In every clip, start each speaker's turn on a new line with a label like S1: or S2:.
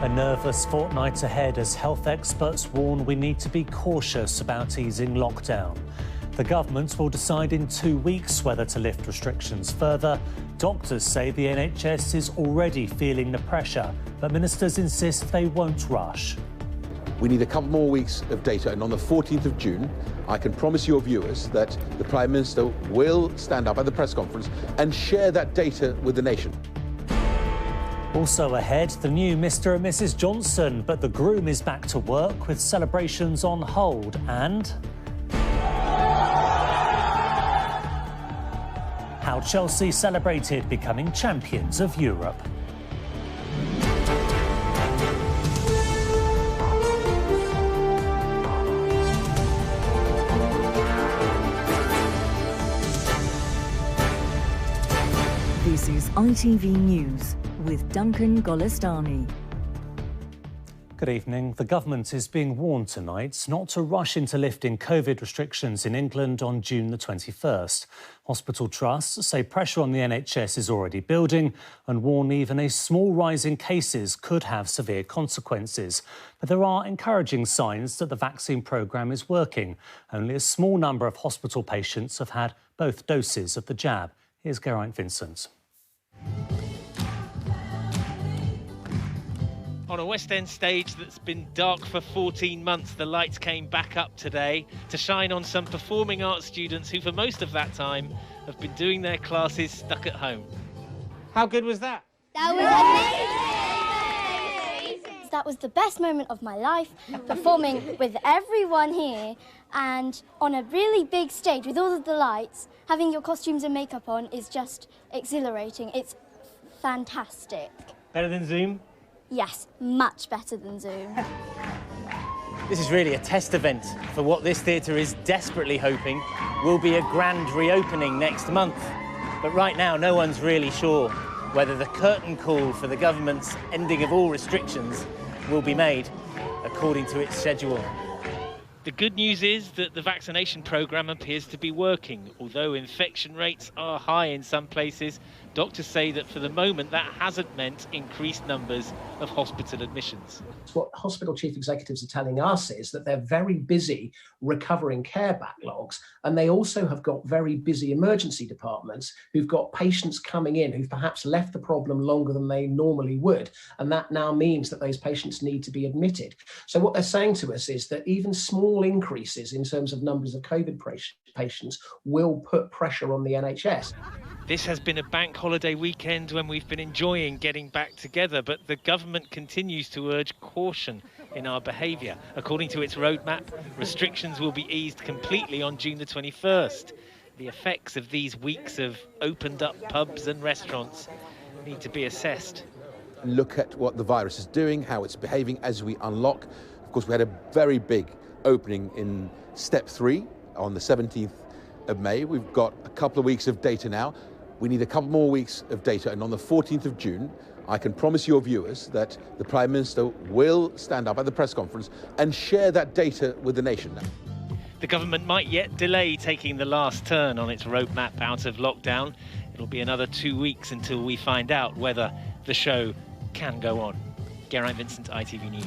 S1: A nervous fortnight ahead as health experts warn we need to be cautious about easing lockdown. The government will decide in 2 weeks whether to lift restrictions further. Doctors say the NHS is already feeling the pressure, but ministers insist they won't rush.
S2: We need a couple more weeks of data, and on the 14th of June, I can promise your viewers that the Prime Minister will stand up at the press conference and share that data with the nation.
S1: Also ahead, the new Mr. and Mrs. Johnson, but the groom is back to work with celebrations on hold and how Chelsea celebrated becoming champions of Europe.
S3: This is ITV News with Duncan Golestani.
S1: Good evening. The government is being warned tonight not to rush into lifting COVID restrictions in England on June the 21st. Hospital trusts say pressure on the NHS is already building and warn even a small rise in cases could have severe consequences. But there are encouraging signs that the vaccine programme is working. Only a small number of hospital patients have had both doses of the jab. Here's Geraint Vincent.
S4: On a West End stage that's been dark for 14 months, the lights came back up today to shine on some performing arts students who for most of that time have been doing their classes stuck at home. How good was that?
S5: That was amazing! That was the best moment of my life, performing with everyone here and on a really big stage with all of the lights. Having your costumes and makeup on is just exhilarating. It's fantastic.
S4: Better than Zoom?
S5: Yes, much better than Zoom.
S6: This is really a test event for what this theatre is desperately hoping will be a grand reopening next month. But right now, no one's really sure whether the curtain call for the government's ending of all restrictions will be made according to its schedule.
S4: The good news is that the vaccination programme appears to be working. Although infection rates are high in some places, doctors say that for the moment that hasn't meant increased numbers of hospital admissions.
S7: What hospital chief executives are telling us is that they're very busy recovering care backlogs, and they also have got very busy emergency departments who've got patients coming in who've perhaps left the problem longer than they normally would, and that now means that those patients need to be admitted. So what they're saying to us is that even small increases in terms of numbers of COVID patients will put pressure on the NHS.
S4: This has been a bank holiday weekend when we've been enjoying getting back together, but the government continues to urge caution in our behaviour. According to its roadmap, restrictions will be eased completely on June the 21st. The effects of these weeks of opened up pubs and restaurants need to be assessed.
S2: Look at what the virus is doing, how it's behaving as we unlock. Of course, we had a very big opening in step 3 on the 17th of May. We've got a couple of weeks of data now. We need a couple more weeks of data, and on the 14th of June, I can promise your viewers that the Prime Minister will stand up at the press conference and share that data with the nation.
S4: The government might yet delay taking the last turn on its roadmap out of lockdown. It'll be another 2 weeks until we find out whether the show can go on. Geraint Vincent, ITV News.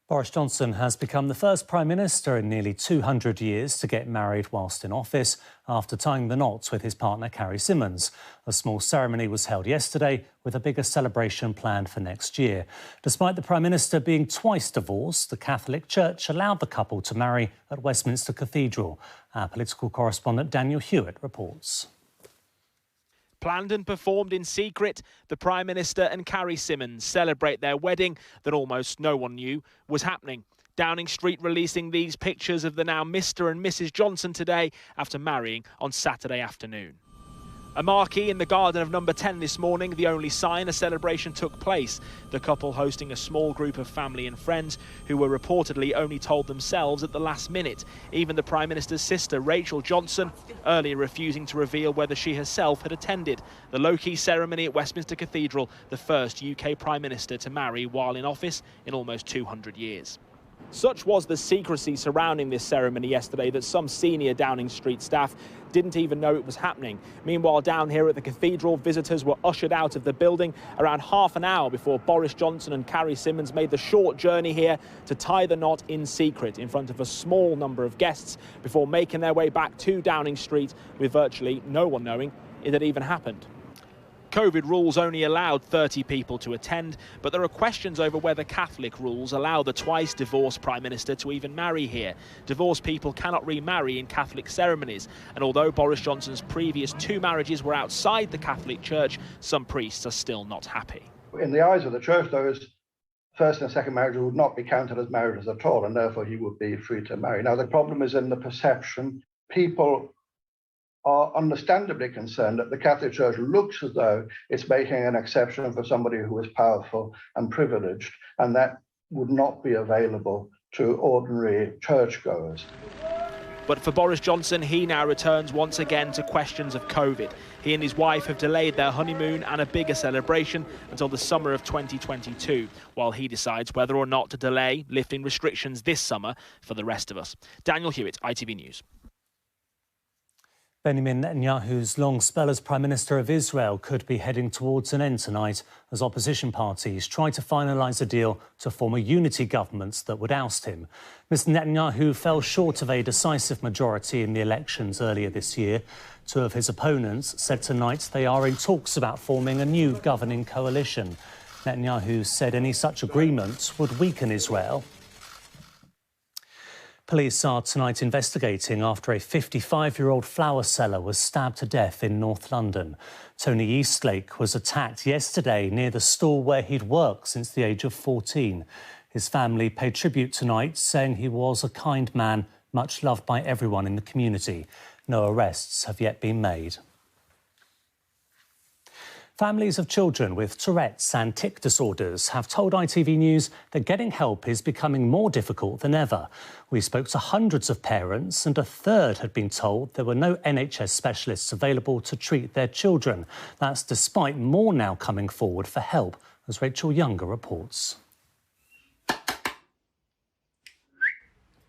S1: Boris Johnson has become the first Prime Minister in nearly 200 years to get married whilst in office after tying the knot with his partner Carrie Symonds. A small ceremony was held yesterday with a bigger celebration planned for next year. Despite the Prime Minister being twice divorced, the Catholic Church allowed the couple to marry at Westminster Cathedral. Our political correspondent Daniel Hewitt reports.
S8: Planned and performed in secret, the Prime Minister and Carrie Symonds celebrate their wedding that almost no one knew was happening. Downing Street releasing these pictures of the now Mr. and Mrs. Johnson today after marrying on Saturday afternoon. A marquee in the garden of number 10 this morning, the only sign a celebration took place. The couple hosting a small group of family and friends who were reportedly only told themselves at the last minute. Even the Prime Minister's sister, Rachel Johnson, earlier refusing to reveal whether she herself had attended the low-key ceremony at Westminster Cathedral, the first UK Prime Minister to marry while in office in almost 200 years. Such was the secrecy surrounding this ceremony yesterday that some senior Downing Street staff didn't even know it was happening. Meanwhile, down here at the cathedral, visitors were ushered out of the building around half an hour before Boris Johnson and Carrie Symonds made the short journey here to tie the knot in secret in front of a small number of guests before making their way back to Downing Street with virtually no one knowing it had even happened. COVID rules only allowed 30 people to attend, but there are questions over whether Catholic rules allow the twice divorced Prime Minister to even marry here. Divorced people cannot remarry in Catholic ceremonies, and although Boris Johnson's previous 2 marriages were outside the Catholic Church, some priests are still not happy.
S9: In the eyes of the Church, those first and second marriages would not be counted as marriages at all, and therefore he would be free to marry. Now, the problem is in the perception. People are understandably concerned that the Catholic Church looks as though it's making an exception for somebody who is powerful and privileged, and that would not be available to ordinary churchgoers.
S8: But for Boris Johnson, he now returns once again to questions of COVID. He and his wife have delayed their honeymoon and a bigger celebration until the summer of 2022, while he decides whether or not to delay lifting restrictions this summer for the rest of us. Daniel Hewitt, ITV News.
S1: Benjamin Netanyahu's long spell as Prime Minister of Israel could be heading towards an end tonight as opposition parties try to finalise a deal to form a unity government that would oust him. Mr Netanyahu fell short of a decisive majority in the elections earlier this year. 2 of his opponents said tonight they are in talks about forming a new governing coalition. Netanyahu said any such agreement would weaken Israel. Police are tonight investigating after a 55-year-old flower seller was stabbed to death in North London. Tony Eastlake was attacked yesterday near the store where he'd worked since the age of 14. His family paid tribute tonight, saying he was a kind man, much loved by everyone in the community. No arrests have yet been made. Families of children with Tourette's and tic disorders have told ITV News that getting help is becoming more difficult than ever. We spoke to hundreds of parents and a third had been told there were no NHS specialists available to treat their children. That's despite more now coming forward for help, as Rachel Younger reports.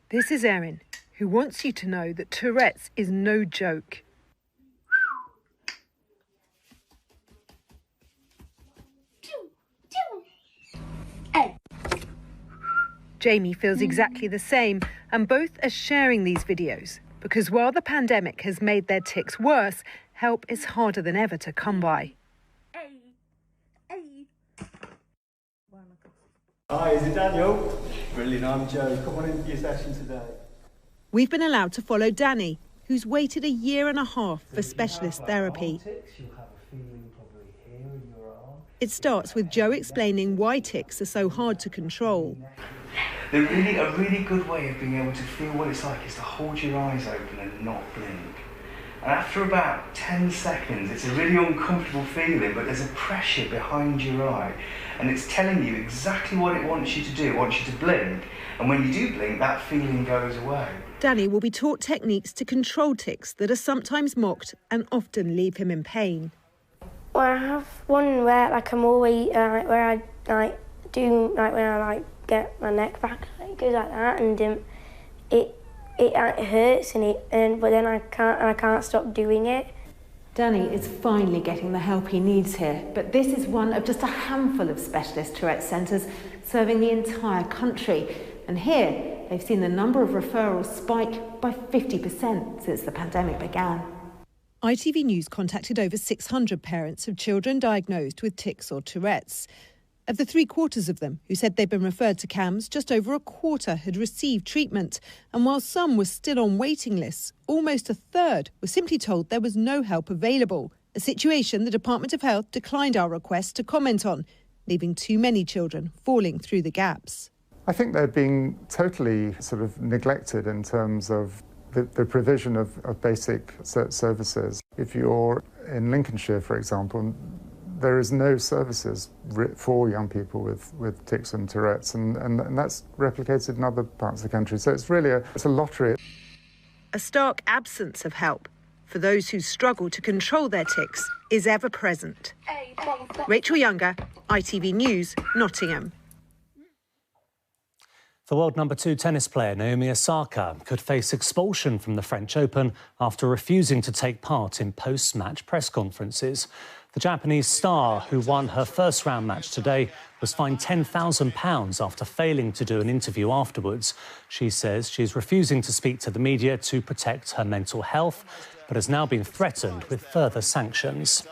S10: This is Erin, who wants you to know that Tourette's is no joke. Jamie feels exactly the same, and both are sharing these videos because while the pandemic has made their tics worse, help is harder than ever to come by.
S11: Hi, is it Daniel? Brilliant, I'm Joe. Come on into your session today.
S10: We've been allowed to follow Danny, who's waited 1.5 years for specialist therapy. It starts with Joe explaining why tics are so hard to control.
S12: A really good way of being able to feel what it's like is to hold your eyes open and not blink. And after about 10 seconds, it's a really uncomfortable feeling, but there's a pressure behind your eye, and it's telling you exactly what it wants you to do. It wants you to blink, and when you do blink, that feeling goes away.
S10: Danny will be taught techniques to control tics that are sometimes mocked and often leave him in pain.
S13: Well, I have one where I'm always where I when I get my neck back, it goes like that, and it hurts, but then I can't stop doing it.
S14: Danny is finally getting the help he needs here, but this is one of just a handful of specialist Tourette centres serving the entire country. And here, they've seen the number of referrals spike by 50% since the pandemic began.
S10: ITV News contacted over 600 parents of children diagnosed with tics or Tourette's. Of the 3/4 of them who said they'd been referred to CAMS, just over a quarter had received treatment. And while some were still on waiting lists, almost a third were simply told there was no help available, a situation the Department of Health declined our request to comment on, leaving too many children falling through the gaps.
S15: I think they're being totally sort of neglected in terms of the provision of basic services. If you're in Lincolnshire, for example, there is no services for young people with tics and Tourette's, and that's replicated in other parts of the country. So it's really it's a lottery.
S10: A stark absence of help for those who struggle to control their tics is ever present. Rachel Younger, ITV News, Nottingham.
S1: The world number 2 tennis player Naomi Osaka could face expulsion from the French Open after refusing to take part in post-match press conferences. The Japanese star, who won her first round match today, was fined £10,000 after failing to do an interview afterwards. She says she's refusing to speak to the media to protect her mental health, but has now been threatened with further sanctions.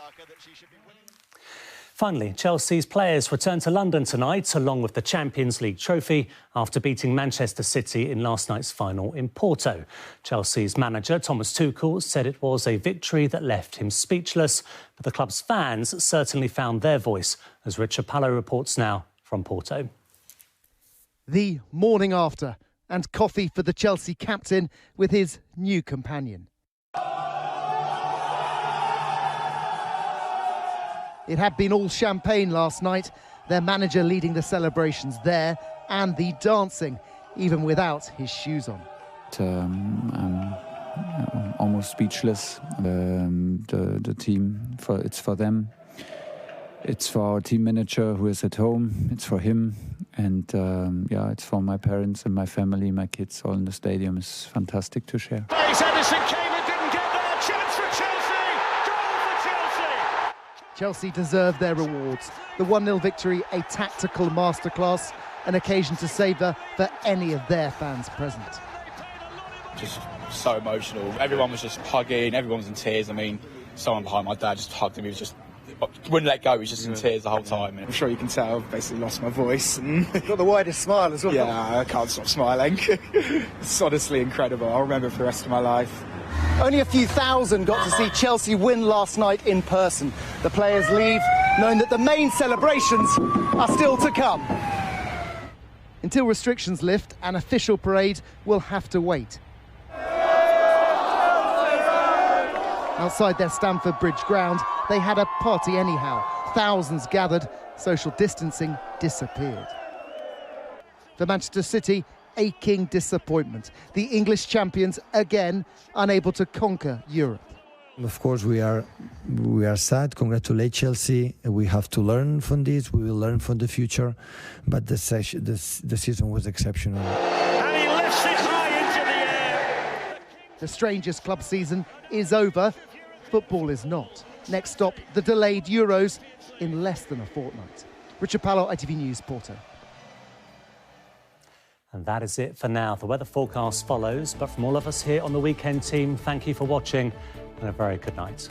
S1: Finally, Chelsea's players return to London tonight, along with the Champions League trophy, after beating Manchester City in last night's final in Porto. Chelsea's manager, Thomas Tuchel, said it was a victory that left him speechless, but the club's fans certainly found their voice, as Richard Pallo reports now from Porto.
S16: The morning after, and coffee for the Chelsea captain with his new companion. It had been all champagne last night, their manager leading the celebrations there and the dancing, even without his shoes on.
S17: I'm almost speechless. The team, it's for them. It's for our team manager who is at home. It's for him. And yeah, it's for my parents and my family, my kids, all in the stadium. It's fantastic to share.
S16: Chelsea deserved their rewards. The 1-0 victory, a tactical masterclass, an occasion to savour for any of their fans present.
S18: Just so emotional. Everyone was just hugging, everyone was in tears. I mean, someone behind my dad just hugged him. He was just, wouldn't let go, he was just in tears the whole time.
S19: I'm sure you can tell, I've basically lost my voice.
S16: Got the widest smile as well.
S19: Yeah, I can't stop smiling. It's honestly incredible. I'll remember it for the rest of my life.
S16: Only a few thousand got to see Chelsea win last night in person. The players leave, knowing that the main celebrations are still to come. Until restrictions lift, an official parade will have to wait. Outside their Stamford Bridge ground, they had a party anyhow. Thousands gathered, social distancing disappeared. For Manchester City, aching disappointment. The English champions again unable to conquer Europe.
S20: Of course, we are sad. Congratulate Chelsea. We have to learn from this. We will learn from the future. But the season was exceptional.
S21: And he lifts it high into the air.
S16: The strangest club season is over. Football is not. Next stop, the delayed Euros in less than a fortnight. Richard Pallo, ITV News, Porto.
S1: And that is it for now. The weather forecast follows, but from all of us here on the Weekend Team, thank you for watching and a very good night.